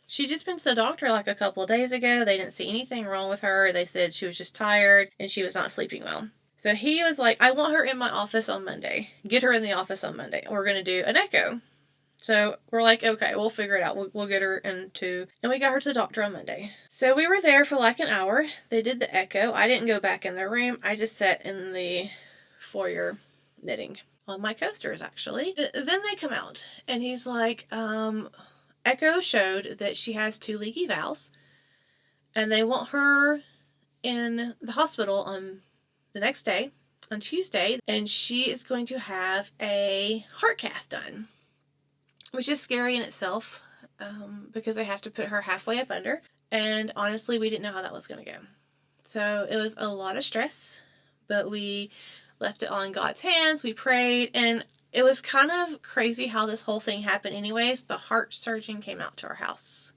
she'd just been to the doctor like a couple of days ago. They didn't see anything wrong with her. They said she was just tired, and she was not sleeping well. So he was like, I want her in my office on Monday. Get her in the office on Monday. We're going to do an echo. So we're like, okay, we'll figure it out. We'll get her into, and we got her to the doctor on Monday. So we were there for like an hour. They did the echo. I didn't go back in their room. I just sat in the foyer knitting on my coasters, actually. Then they come out, and he's like, echo showed that she has 2 leaky valves, and they want her in the hospital on the next day, on Tuesday, and she is going to have a heart cath done. Which is scary in itself, because they have to put her halfway up under. And honestly, we didn't know how that was going to go. So it was a lot of stress, but we left it all in God's hands. We prayed, and it was kind of crazy how this whole thing happened anyways. The heart surgeon came out to our house,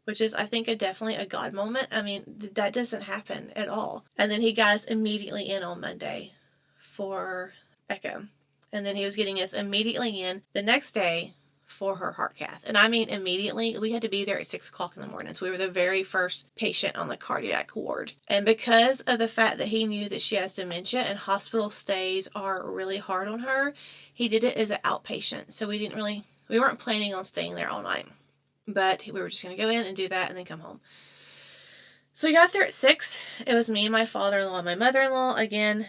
which is, I think, definitely a God moment. I mean, that doesn't happen at all. And then he got us immediately in on Monday for echo. And then he was getting us immediately in the next day for her heart cath. And I mean immediately. We had to be there at 6 o'clock in the morning. So we were the very first patient on the cardiac ward. And because of the fact that he knew that she has dementia and hospital stays are really hard on her, he did it as an outpatient. So we weren't planning on staying there all night. But we were just going to go in and do that and then come home. So we got there at 6. It was me, my father-in-law, and my mother-in-law again,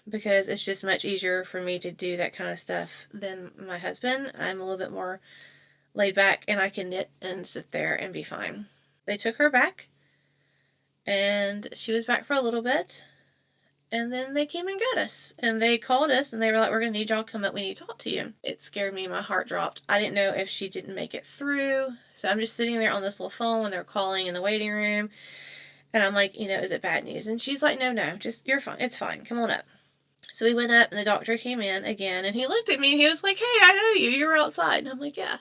because it's just much easier for me to do that kind of stuff than my husband. I'm a little bit more laid back, and I can knit and sit there and be fine. They took her back, and she was back for a little bit, and then they came and got us. And they called us, and they were like, we're going to need y'all to come up. We need to talk to you. It scared me. My heart dropped. I didn't know if she didn't make it through. So I'm just sitting there on this little phone when they're calling in the waiting room. And I'm like, is it bad news? And she's like, no, just, you're fine. It's fine. Come on up. So we went up, and the doctor came in again, and he looked at me, and he was like, hey, I know you. You were outside. And I'm like, yeah,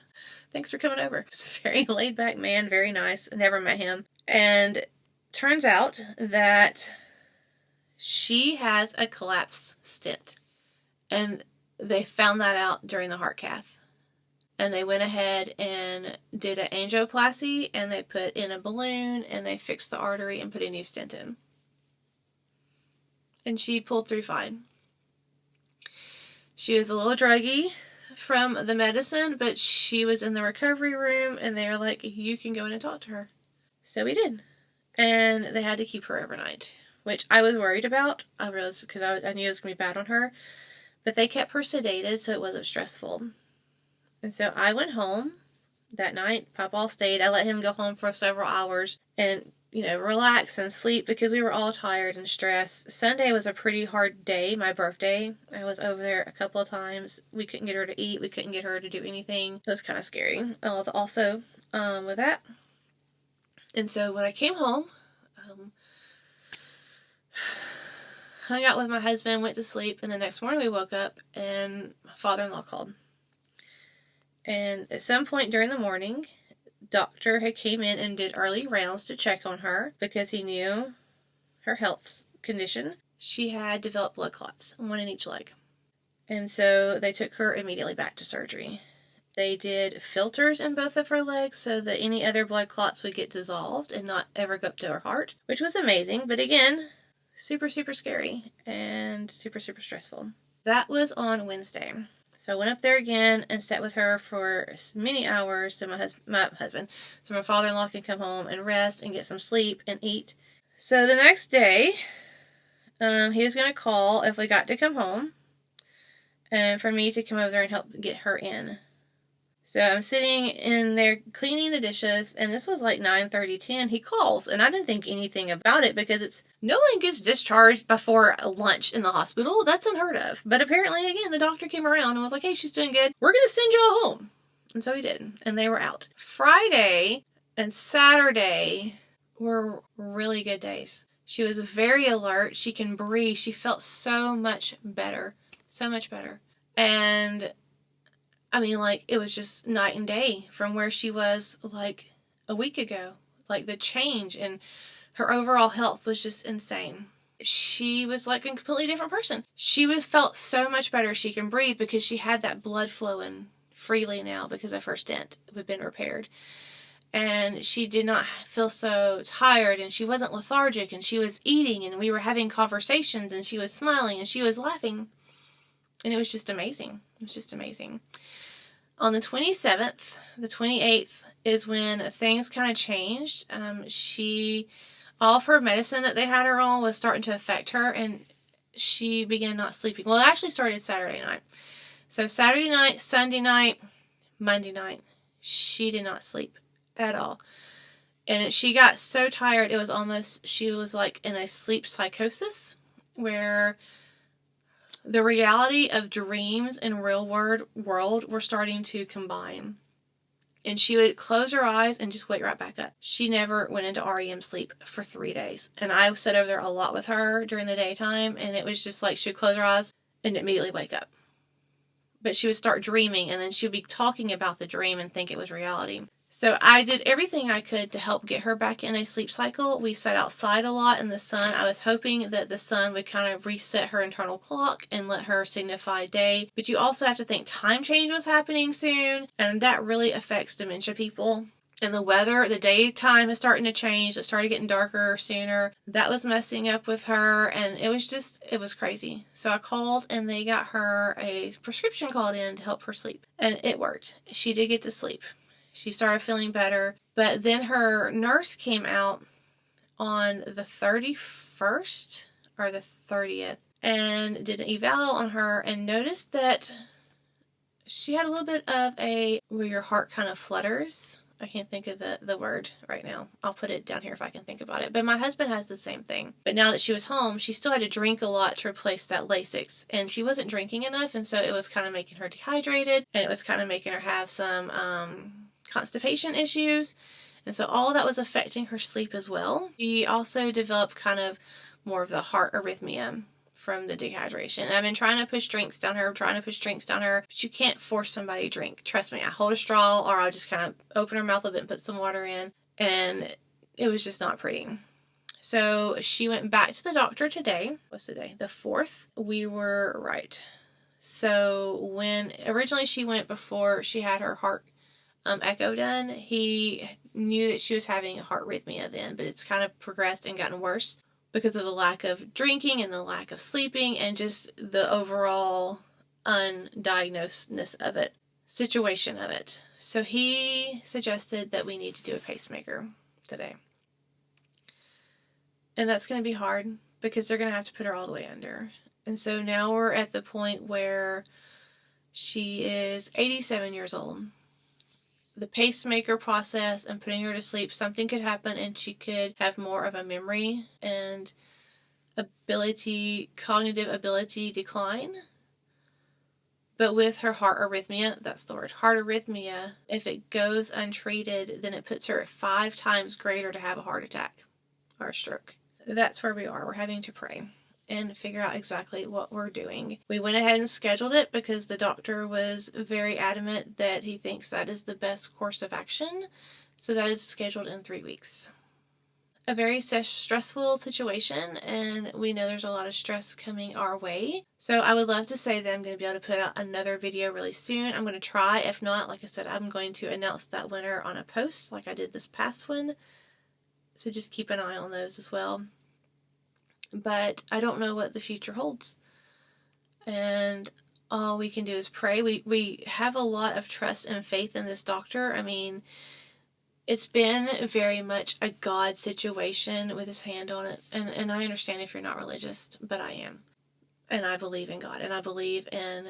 thanks for coming over. He's a very laid-back man, very nice. I never met him. And turns out that she has a collapsed stent. And they found that out during the heart cath. And they went ahead and did an angioplasty, and they put in a balloon, and they fixed the artery and put a new stent in. And she pulled through fine. She was a little druggy from the medicine, but she was in the recovery room, and they were like, you can go in and talk to her. So we did. And they had to keep her overnight, which I was worried about. I realized, because I knew it was going to be bad on her. But they kept her sedated so it wasn't stressful. And so I went home that night. Papa stayed. I let him go home for several hours and, relax and sleep because we were all tired and stressed. Sunday was a pretty hard day, my birthday. I was over there a couple of times. We couldn't get her to eat. We couldn't get her to do anything. It was kind of scary. Also, with that. And so when I came home, hung out with my husband, went to sleep, and the next morning we woke up and my father-in-law called. And at some point during the morning, doctor had came in and did early rounds to check on her because he knew her health condition. She had developed blood clots, one in each leg. And so they took her immediately back to surgery. They did filters in both of her legs so that any other blood clots would get dissolved and not ever go up to her heart, which was amazing. But again, super, super scary and super, super stressful. That was on Wednesday. So I went up there again and sat with her for many hours so my father-in-law can come home and rest and get some sleep and eat. So the next day, he was going to call if we got to come home and for me to come over there and help get her in. So I'm sitting in there cleaning the dishes, and this was like 9:30, 10. He calls, and I didn't think anything about it because no one gets discharged before lunch in the hospital. That's unheard of. But apparently, again, the doctor came around and was like, hey, she's doing good. We're going to send y'all home. And so he did, and they were out. Friday and Saturday were really good days. She was very alert. She can breathe. She felt so much better. So much better. And it was just night and day from where she was like a week ago. Like the change in her overall health was just insane. She was like a completely different person. She felt so much better. She can breathe because she had that blood flowing freely now because of her stent had been repaired. And she did not feel so tired, and she wasn't lethargic, and she was eating, and we were having conversations, and she was smiling, and she was laughing. And it was just amazing. It was just amazing. On the 27th, the 28th is when things kind of changed. All of her medicine that they had her on was starting to affect her, and she began not sleeping. Well, it actually started Saturday night. So Saturday night, Sunday night, Monday night, she did not sleep at all. And she got so tired, she was like in a sleep psychosis where the reality of dreams and real world were starting to combine. And she would close her eyes and just wake right back up. She never went into REM sleep for 3 days. And I sat over there a lot with her during the daytime, and it was just like she would close her eyes and immediately wake up. But she would start dreaming, and then she would be talking about the dream and think it was reality. So I did everything I could to help get her back in a sleep cycle. We sat outside a lot in the sun. I was hoping that the sun would kind of reset her internal clock and let her signify day. But you also have to think time change was happening soon, and that really affects dementia people. And the weather, the daytime is starting to change. It started getting darker sooner. That was messing up with her, and it was crazy. So I called, and they got her a prescription called in to help her sleep. And it worked. She did get to sleep. She started feeling better. But then her nurse came out on the 31st or the 30th and did an eval on her and noticed that she had a little bit of where your heart kind of flutters. I can't think of the word right now. I'll put it down here if I can think about it. But my husband has the same thing. But now that she was home, she still had to drink a lot to replace that Lasix. And she wasn't drinking enough, and so it was kind of making her dehydrated, and it was kind of making her have some constipation issues. And so all that was affecting her sleep as well. She also developed kind of more of the heart arrhythmia from the dehydration. And I've been trying to push drinks down her, but you can't force somebody to drink. Trust me, I hold a straw, or I'll just kind of open her mouth a bit and put some water in, and it was just not pretty. So she went back to the doctor today. What's the day? The 4th. We were right. So when originally she went before she had her heart echo done, he knew that she was having a heart arrhythmia then, but it's kind of progressed and gotten worse because of the lack of drinking and the lack of sleeping and just the overall undiagnosedness of it, situation of it. So he suggested that we need to do a pacemaker today. And that's going to be hard because they're going to have to put her all the way under. And so now we're at the point where she is 87 years old. The pacemaker process and putting her to sleep, something could happen and she could have more of a memory and cognitive ability decline. But with her heart arrhythmia, that's the word, heart arrhythmia, if it goes untreated, then it puts her at 5 times greater to have a heart attack or a stroke. That's where we are. We're having to pray and figure out exactly what we're doing. We went ahead and scheduled it because the doctor was very adamant that he thinks that is the best course of action. So that is scheduled in 3 weeks. A very stressful situation, and we know there's a lot of stress coming our way. So I would love to say that I'm going to be able to put out another video really soon. I'm going to try. If not, like I said, I'm going to announce that winner on a post like I did this past one. So just keep an eye on those as well. But I don't know what the future holds. And all we can do is pray. We have a lot of trust and faith in this doctor. I mean, it's been very much a God situation with his hand on it. And I understand if you're not religious, but I am. And I believe in God. And I believe in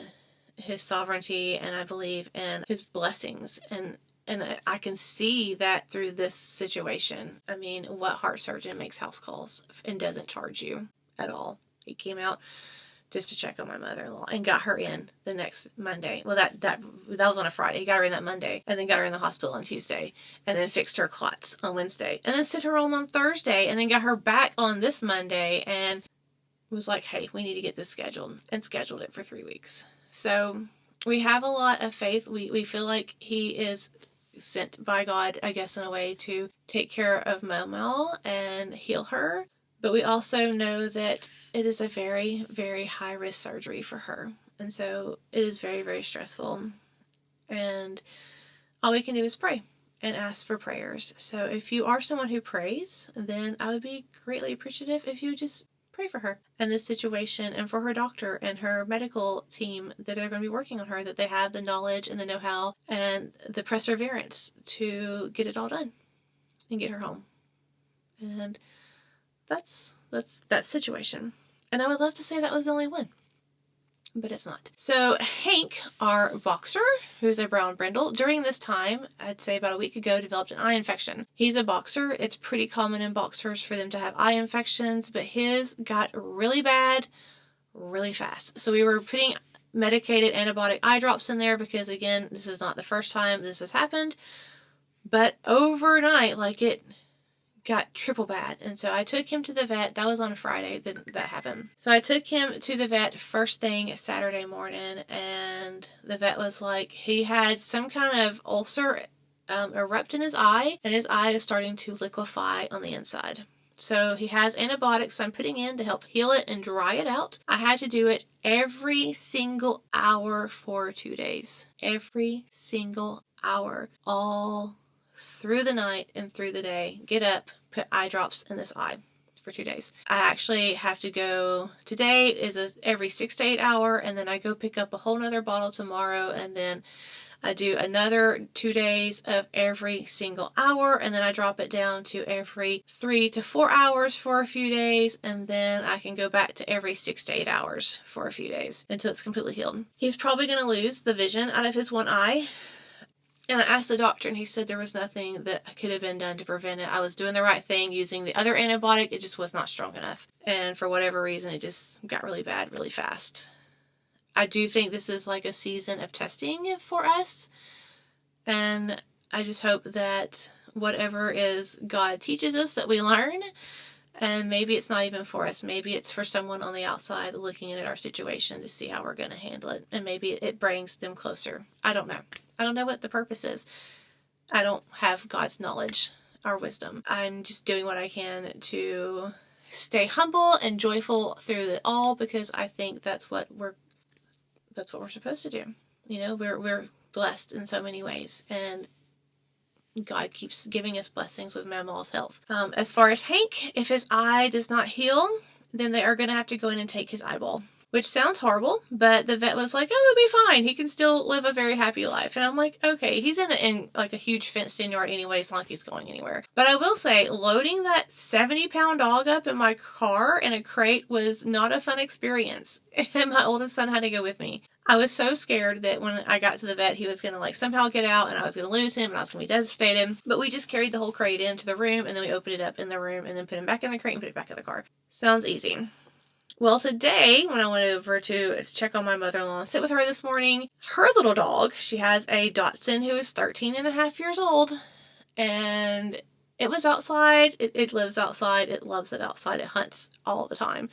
his sovereignty. And I believe in his blessings. And I can see that through this situation. I mean, what heart surgeon makes house calls and doesn't charge you at all? He came out just to check on my mother-in-law and got her in the next Monday. Well, that was on a Friday. He got her in that Monday and then got her in the hospital on Tuesday and then fixed her clots on Wednesday and then sent her home on Thursday and then got her back on this Monday and was like, hey, we need to get this scheduled, and scheduled it for 3 weeks. So we have a lot of faith. We feel like he is sent by God, I guess, in a way to take care of Momo and heal her. But we also know that it is a very, very high risk surgery for her. And so it is very, very stressful. And all we can do is pray and ask for prayers. So if you are someone who prays, then I would be greatly appreciative if you just pray for her and this situation and for her doctor and her medical team that are going to be working on her, that they have the knowledge and the know-how and the perseverance to get it all done and get her home. And that's that situation. And I would love to say that was the only one, but it's not. So Hank, our boxer, who's a brown brindle, during this time, I'd say about a week ago, developed an eye infection. He's a boxer. It's pretty common in boxers for them to have eye infections, but his got really bad really fast. So we were putting medicated antibiotic eye drops in there because, again, this is not the first time this has happened, but overnight, like, it got triple bad. And so I took him to the vet. That was on a Friday that happened. So I took him to the vet first thing Saturday morning, and the vet was like, he had some kind of ulcer erupt in his eye, and his eye is starting to liquefy on the inside. So he has antibiotics I'm putting in to help heal it and dry it out. I had to do it every single hour for 2 days. Every single hour. All through the night and through the day. Get up, put eye drops in this eye for 2 days. I actually have to go, today is every 6 to 8 hour, and then I go pick up a whole nother bottle tomorrow, and then I do another 2 days of every single hour, and then I drop it down to every 3 to 4 hours for a few days, and then I can go back to every 6 to 8 hours for a few days until it's completely healed. He's probably going to lose the vision out of his one eye. And I asked the doctor, and he said there was nothing that could have been done to prevent it. I was doing the right thing using the other antibiotic. It just was not strong enough. And for whatever reason, it just got really bad really fast. I do think this is like a season of testing for us. And I just hope that whatever is God teaches us that we learn. And maybe it's not even for us. Maybe it's for someone on the outside looking at our situation to see how we're going to handle it. And maybe it brings them closer. I don't know. I don't know what the purpose is. I don't have God's knowledge or wisdom. I'm just doing what I can to stay humble and joyful through it all, because I think that's what we're supposed to do. You know, we're blessed in so many ways, and God keeps giving us blessings with Mama's health. As far as Hank, if his eye does not heal, then they are going to have to go in and take his eyeball. which sounds horrible, but the vet was like, oh, it'll be fine. He can still live a very happy life. And I'm like, okay, he's in like a huge fenced-in yard anyway. It's not like he's going anywhere. But I will say, loading that 70-pound dog up in my car in a crate was not a fun experience. And my oldest son had to go with me. I was so scared that when I got to the vet, he was going to like somehow get out and I was going to lose him and I was going to be devastated. But we just carried the whole crate into the room and then we opened it up in the room and then put him back in the crate and put it back in the car. Sounds easy. Well, today, when I went over to check on my mother-in-law and sit with her this morning, her little dog, she has a Dachshund who is 13 and a half years old, and it was outside. It lives outside. It loves it outside. It hunts all the time.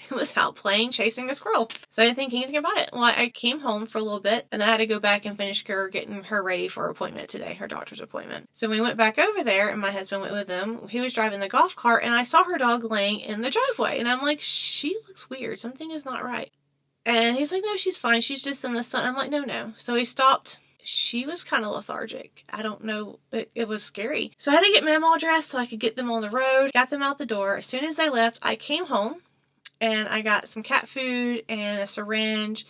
It was out playing, chasing a squirrel. So I didn't think anything about it. Well, I came home for a little bit and I had to go back and finish getting her ready for her appointment today, her doctor's appointment. So we went back over there and my husband went with him. He was driving the golf cart and I saw her dog laying in the driveway. And I'm like, she looks weird. Something is not right. And he's like, no, she's fine. She's just in the sun. I'm like, no. So he stopped. She was kind of lethargic. I don't know. It was scary. So I had to get Mom all dressed so I could get them on the road. Got them out the door. As soon as they left, I came home. And I got some cat food and a syringe,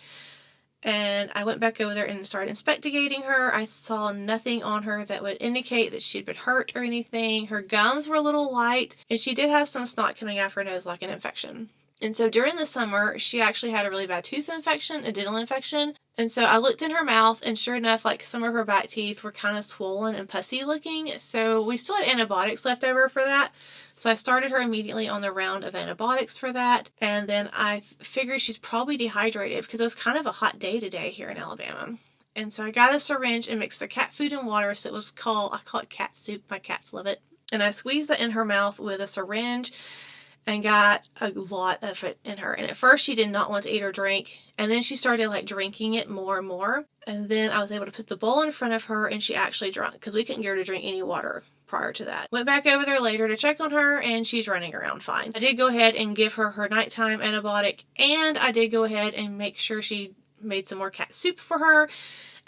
and I went back over there and started inspecting her. I saw nothing on her that would indicate that she'd been hurt or anything. Her gums were a little light, and she did have some snot coming out of her nose like an infection. And so during the summer, she actually had a really bad tooth infection, a dental infection. And so I looked in her mouth, and sure enough, like some of her back teeth were kind of swollen and pussy looking. So we still had antibiotics left over for that. So I started her immediately on the round of antibiotics for that. And then I figured she's probably dehydrated because it was kind of a hot day today here in Alabama. And so I got a syringe and mixed the cat food and water. So I call it cat soup. My cats love it. And I squeezed it in her mouth with a syringe and got a lot of it in her. And at first she did not want to eat or drink. And then she started like drinking it more and more. And then I was able to put the bowl in front of her and she actually drank because we couldn't get her to drink any water prior to that. Went back over there later to check on her and she's running around fine. I did go ahead and give her her nighttime antibiotic and I did go ahead and make sure she made some more cat soup for her.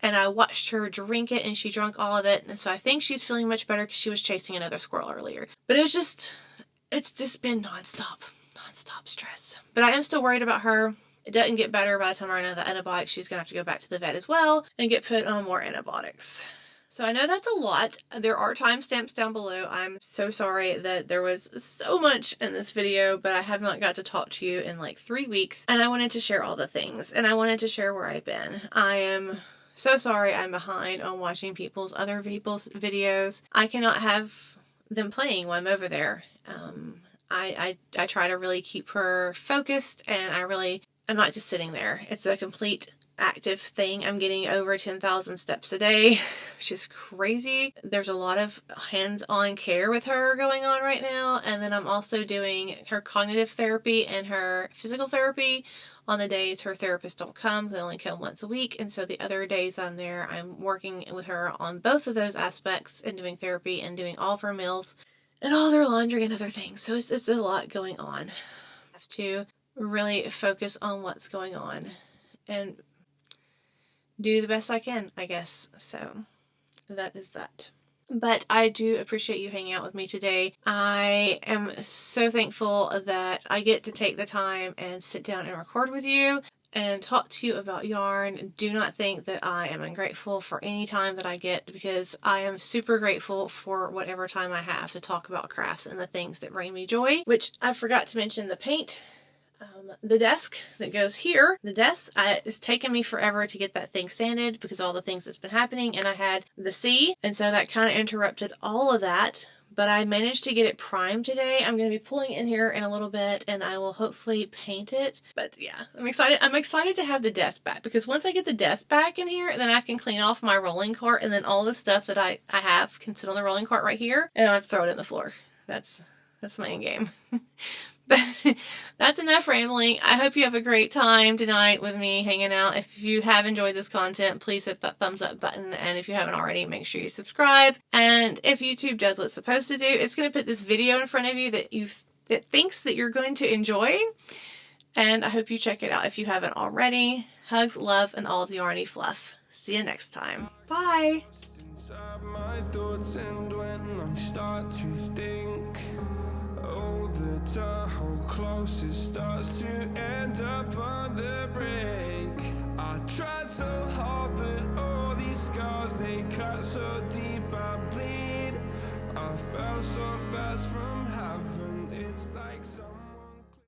And I watched her drink it and she drank all of it. And so I think she's feeling much better because she was chasing another squirrel earlier. But it's just been nonstop stress. But I am still worried about her. It doesn't get better by the time I run out of the antibiotics. She's going to have to go back to the vet as well and get put on more antibiotics. So I know that's a lot. There are timestamps down below. I'm so sorry that there was so much in this video, but I have not got to talk to you in like 3 weeks. And I wanted to share all the things. And I wanted to share where I've been. I am so sorry I'm behind on watching other people's videos. I cannot have them playing while I'm over there. I try to really keep her focused and I'm not just sitting there. It's a complete active thing. I'm getting over 10,000 steps a day, which is crazy. There's a lot of hands-on care with her going on right now. And then I'm also doing her cognitive therapy and her physical therapy on the days her therapists don't come. They only come once a week. And so the other days I'm there, I'm working with her on both of those aspects and doing therapy and doing all of her meals and all their laundry and other things. So it's just a lot going on. I have to really focus on what's going on and do the best I can, I guess. So that is that. But I do appreciate you hanging out with me today. I am so thankful that I get to take the time and sit down and record with you and talk to you about yarn. Do not think that I am ungrateful for any time that I get, because I am super grateful for whatever time I have to talk about crafts and the things that bring me joy, which I forgot to mention the paint. The desk that goes here, it's taken me forever to get that thing sanded because all the things that's been happening, and I had the sea, and so that kind of interrupted all of that, but I managed to get it primed today. I'm going to be pulling in here in a little bit and I will hopefully paint it. But yeah, I'm excited to have the desk back, because once I get the desk back in here, then I can clean off my rolling cart, and then all the stuff that I have can sit on the rolling cart right here and I have to throw it in the floor. That's my end game. But that's enough rambling. I hope you have a great time tonight with me hanging out. If you have enjoyed this content, please hit that thumbs up button. And if you haven't already, make sure you subscribe. And if YouTube does what it's supposed to do, it's going to put this video in front of you that it thinks that you're going to enjoy. And I hope you check it out if you haven't already. Hugs, love, and all of the yarny fluff. See you next time. Bye. My thoughts, and when I start to think, oh, the to hold close, it starts to end up on the brink. I tried so hard, but all these scars, they cut so deep I bleed. I fell so fast from heaven.